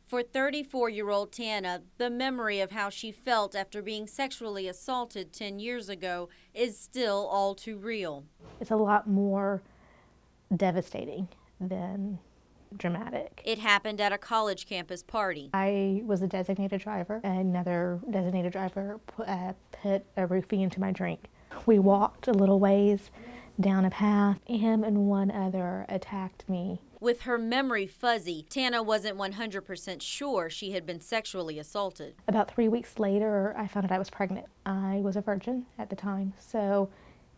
For 34-year-old Tana, the memory of how she felt after being sexually assaulted 10 years ago is still all too real. It's a lot more devastating than dramatic. It happened at a college campus party. I was a designated driver. Another designated driver put a roofie into my drink. We walked a little ways down a path. Him and one other attacked me. With her memory fuzzy, Tana wasn't 100% sure she had been sexually assaulted. About 3 weeks later, I found out I was pregnant. I was a virgin at the time, so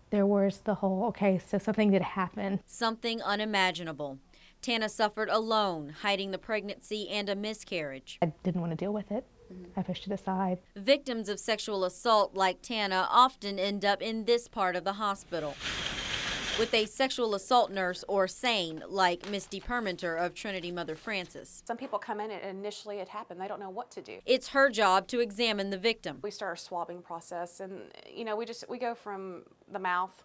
there was the whole, okay, so something did happen. Something unimaginable. Tana suffered alone, hiding the pregnancy and a miscarriage. I didn't want to deal with it. I pushed it aside. Victims of sexual assault like Tana often end up in this part of the hospital with a sexual assault nurse or SANE like Misty Permenter of Trinity Mother Frances. Some people come in and initially it happened. They don't know what to do. It's her job to examine the victim. We start a swabbing process, and we go from the mouth.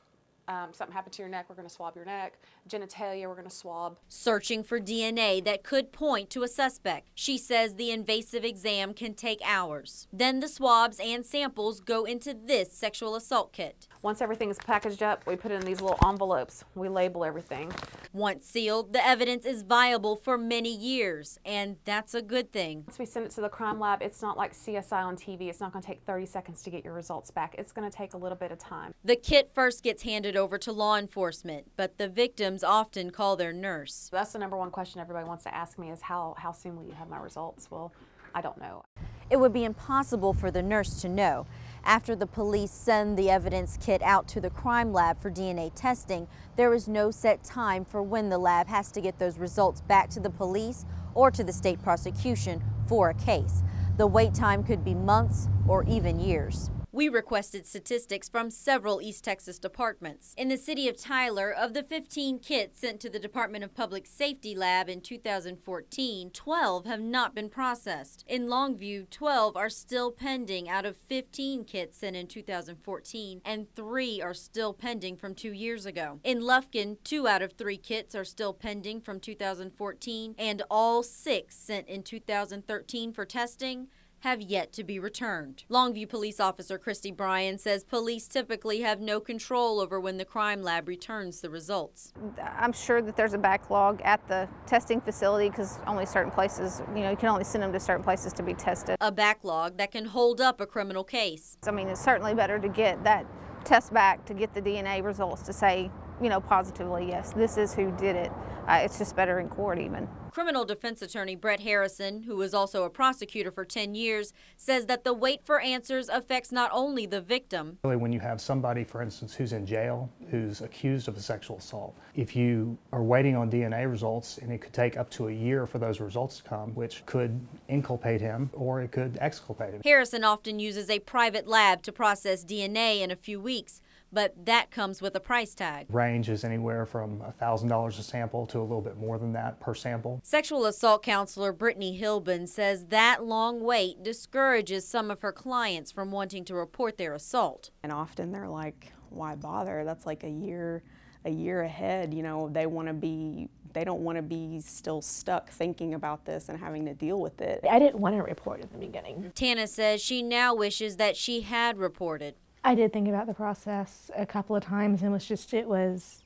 Something happened to your neck, we're going to swab your neck. Genitalia, we're going to swab. Searching for DNA that could point to a suspect. She says the invasive exam can take hours. Then the swabs and samples go into this sexual assault kit. Once everything is packaged up, we put it in these little envelopes. We label everything. Once sealed, the evidence is viable for many years, and that's a good thing. Once we send it to the crime lab, it's not like CSI on TV. It's not going to take 30 seconds to get your results back. It's going to take a little bit of time. The kit first gets handed over to law enforcement, but the victims often call their nurse. That's the #1 question everybody wants to ask me is how soon will you have my results? Well, I don't know. It would be impossible for the nurse to know. After the police send the evidence kit out to the crime lab for DNA testing, there is no set time for when the lab has to get those results back to the police or to the state prosecution for a case. The wait time could be months or even years. We requested statistics from several East Texas departments. In the city of Tyler, of the 15 kits sent to the Department of Public Safety lab in 2014, 12 have not been processed. In Longview, 12 are still pending out of 15 kits sent in 2014, and 3 are still pending from 2 years ago. In Lufkin, 2 out of 3 kits are still pending from 2014, and all 6 sent in 2013 for testing have yet to be returned. Longview police officer Christy Bryan says police typically have no control over when the crime lab returns the results. I'm sure that there's a backlog at the testing facility because only certain places, you can only send them to certain places to be tested. A backlog that can hold up a criminal case. I mean, it's certainly better to get that test back to get the DNA results to say, positively, yes, this is who did it. It's just better in court even. Criminal defense attorney Brett Harrison, who was also a prosecutor for 10 years, says that the wait for answers affects not only the victim. When you have somebody, for instance, who's in jail, who's accused of a sexual assault, if you are waiting on DNA results, and it could take up to a year for those results to come, which could inculpate him or it could exculpate him. Harrison often uses a private lab to process DNA in a few weeks, but that comes with a price tag. Range is anywhere from $1,000 a sample to a little bit more than that per sample. Sexual assault counselor Brittany Hilbin says that long wait discourages some of her clients from wanting to report their assault. And often they're like, why bother? That's like a year ahead. They don't want to be still stuck thinking about this and having to deal with it. I didn't want to report in the beginning. Tana says she now wishes that she had reported. I did think about the process a couple of times and it was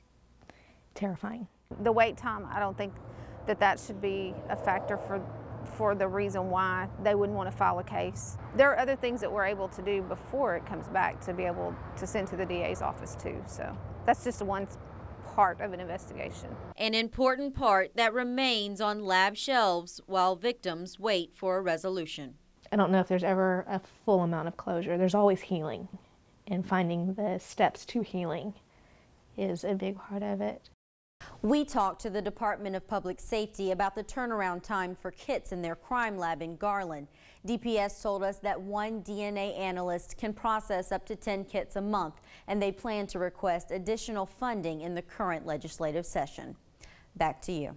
terrifying. The wait time, I don't think that should be a factor for the reason why they wouldn't want to file a case. There are other things that we're able to do before it comes back to be able to send to the DA's office too. So that's just one part of an investigation. An important part that remains on lab shelves while victims wait for a resolution. I don't know if there's ever a full amount of closure. There's always healing, and finding the steps to healing is a big part of it. We talked to the Department of Public Safety about the turnaround time for kits in their crime lab in Garland. DPS told us that one DNA analyst can process up to 10 kits a month, and they plan to request additional funding in the current legislative session. Back to you.